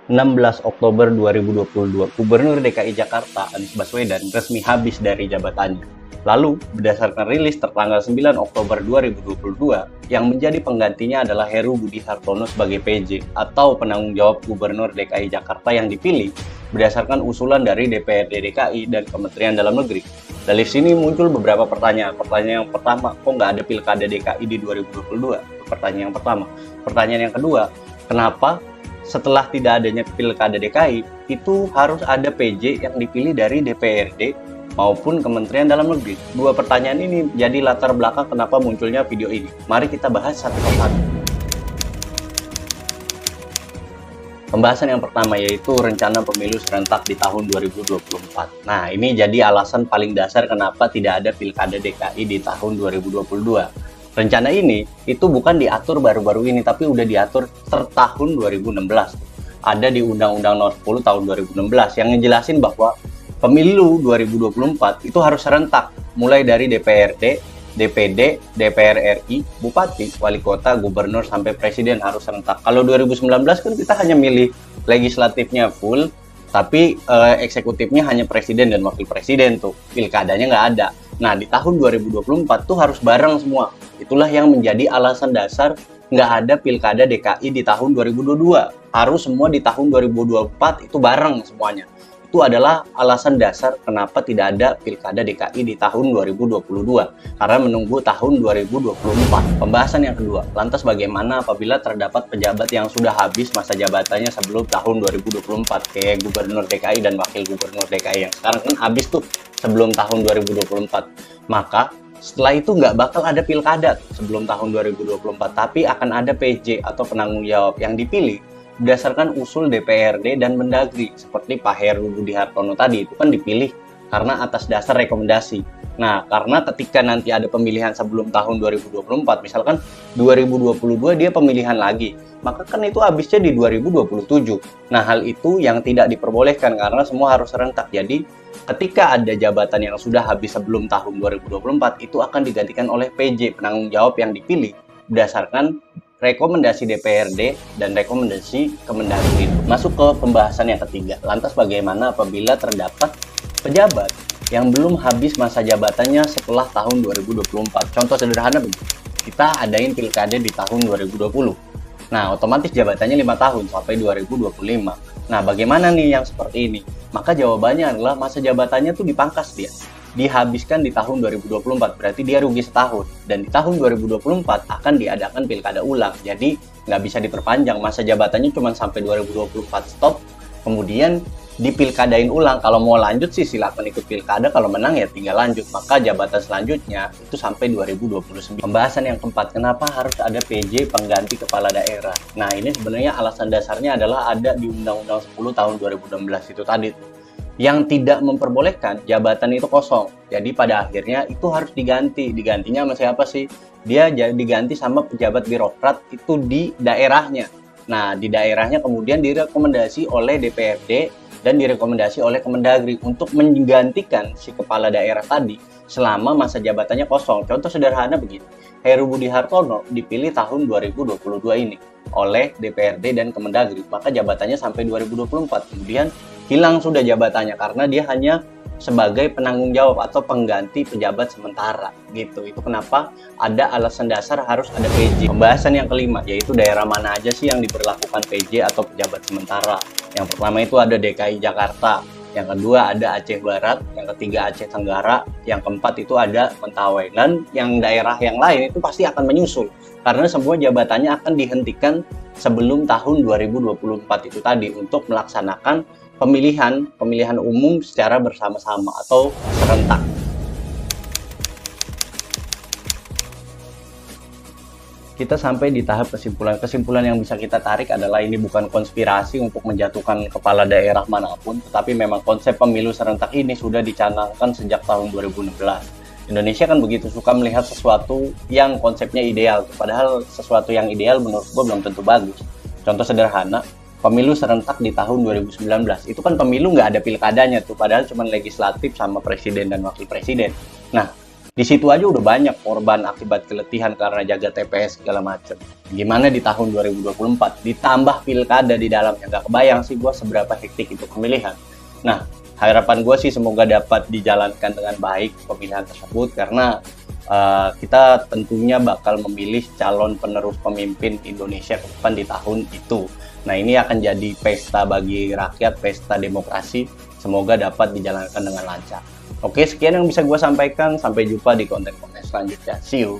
16 Oktober 2022, Gubernur DKI Jakarta Anies Baswedan resmi habis dari jabatannya. Lalu, berdasarkan rilis tertanggal 9 Oktober 2022, yang menjadi penggantinya adalah Heru Budi Hartono sebagai PJ atau penanggung jawab Gubernur DKI Jakarta yang dipilih berdasarkan usulan dari DPRD DKI dan Kementerian Dalam Negeri. Dari sini muncul beberapa pertanyaan. Pertanyaan yang pertama, kok nggak ada Pilkada DKI di 2022? Pertanyaan yang pertama. Pertanyaan yang kedua, kenapa setelah tidak adanya Pilkada DKI, itu harus ada PJ yang dipilih dari DPRD maupun Kementerian Dalam Negeri. Dua pertanyaan ini jadi latar belakang kenapa munculnya video ini. Mari kita bahas satu persatu. Pembahasan yang pertama yaitu rencana pemilu serentak di tahun 2024. Nah, ini jadi alasan paling dasar kenapa tidak ada Pilkada DKI di tahun 2022. Rencana ini itu bukan diatur baru-baru ini, tapi udah diatur tahun 2016. Ada di Undang-Undang Nomor 10 tahun 2016 yang ngejelasin bahwa pemilu 2024 itu harus serentak, mulai dari DPRD, DPD, DPR RI, Bupati, Wali Kota, Gubernur, sampai Presiden harus serentak. Kalau 2019 kan kita hanya milih legislatifnya full, tapi eksekutifnya hanya Presiden dan Wakil Presiden tuh, pilkadanya nggak ada. Nah, di tahun 2024 tuh harus bareng semua. Itulah yang menjadi alasan dasar nggak ada Pilkada DKI di tahun 2022. Harus semua di tahun 2024 itu bareng semuanya. Itu adalah alasan dasar kenapa tidak ada Pilkada DKI di tahun 2022. Karena menunggu tahun 2024. Pembahasan yang kedua, lantas bagaimana apabila terdapat pejabat yang sudah habis masa jabatannya sebelum tahun 2024, kayak Gubernur DKI dan Wakil Gubernur DKI yang sekarang kan habis tuh sebelum tahun 2024. Maka setelah itu nggak bakal ada pilkada sebelum tahun 2024, tapi akan ada PJ atau penanggung jawab yang dipilih berdasarkan usul DPRD dan Mendagri, seperti Pak Heru Budi Hartono tadi, itu kan dipilih karena atas dasar rekomendasi. Nah, karena ketika nanti ada pemilihan sebelum tahun 2024, misalkan 2022 dia pemilihan lagi, maka kan itu habisnya di 2027. Nah, hal itu yang tidak diperbolehkan karena semua harus serentak. Jadi, ketika ada jabatan yang sudah habis sebelum tahun 2024, itu akan digantikan oleh PJ, penanggung jawab yang dipilih berdasarkan rekomendasi DPRD dan rekomendasi Kemendagri. Masuk ke pembahasan yang ketiga. Lantas bagaimana apabila terdapat pejabat yang belum habis masa jabatannya setelah tahun 2024? Contoh sederhana begini. Kita adain pilkada di tahun 2020. Nah, otomatis jabatannya 5 tahun sampai 2025. Nah, bagaimana nih yang seperti ini? Maka jawabannya adalah masa jabatannya tuh dipangkas dia. Dihabiskan di tahun 2024, berarti dia rugi setahun. Dan di tahun 2024 akan diadakan pilkada ulang. Jadi nggak bisa diperpanjang, masa jabatannya cuma sampai 2024 stop, kemudian dipilkadain ulang. Kalau mau lanjut sih silakan ikut pilkada, kalau menang ya tinggal lanjut. Maka jabatan selanjutnya itu sampai 2029. Pembahasan yang keempat, kenapa harus ada PJ pengganti kepala daerah? Nah, ini sebenarnya alasan dasarnya adalah ada di Undang-Undang 10 tahun 2016 itu tadi tuh, yang tidak memperbolehkan jabatan itu kosong. Jadi pada akhirnya itu harus diganti. Digantinya sama siapa sih? Dia diganti sama pejabat birokrat itu di daerahnya. Nah, di daerahnya kemudian direkomendasi oleh DPRD dan direkomendasi oleh Kemendagri untuk menggantikan si kepala daerah tadi selama masa jabatannya kosong. Contoh sederhana begini, Heru Budi Hartono dipilih tahun 2022 ini oleh DPRD dan Kemendagri, maka jabatannya sampai 2024. Kemudian hilang sudah jabatannya karena dia hanya sebagai penanggung jawab atau pengganti pejabat sementara gitu. Itu kenapa ada alasan dasar harus ada PJ. Pembahasan yang kelima yaitu daerah mana aja sih yang diberlakukan PJ atau pejabat sementara. Yang pertama itu ada DKI Jakarta, yang kedua ada Aceh Barat, yang ketiga Aceh Tenggara, yang keempat itu ada Mentawai, dan yang daerah yang lain itu pasti akan menyusul karena semua jabatannya akan dihentikan sebelum tahun 2024 itu tadi untuk melaksanakan pemilihan umum secara bersama-sama atau serentak. Kita sampai di tahap kesimpulan. Kesimpulan yang bisa kita tarik adalah ini bukan konspirasi untuk menjatuhkan kepala daerah manapun, tetapi memang konsep pemilu serentak ini sudah dicanangkan sejak tahun 2016. Indonesia kan begitu suka melihat sesuatu yang konsepnya ideal, padahal sesuatu yang ideal menurut gue belum tentu bagus. Contoh sederhana, pemilu serentak di tahun 2019 itu kan pemilu nggak ada pilkadanya tuh, padahal cuma legislatif sama presiden dan wakil presiden. Nah, Di situ aja udah banyak korban akibat keletihan karena jaga TPS segala macem. Gimana di tahun 2024? Ditambah pilkada di dalamnya. Nggak kebayang sih gue seberapa hektik itu pemilihan. Nah, harapan gue sih semoga dapat dijalankan dengan baik pemilihan tersebut, karena kita tentunya bakal memilih calon penerus pemimpin Indonesia ke depan di tahun itu. Nah, ini akan jadi pesta bagi rakyat, pesta demokrasi. Semoga dapat dijalankan dengan lancar. Oke, sekian yang bisa gue sampaikan. Sampai jumpa di konten-konten selanjutnya. See you.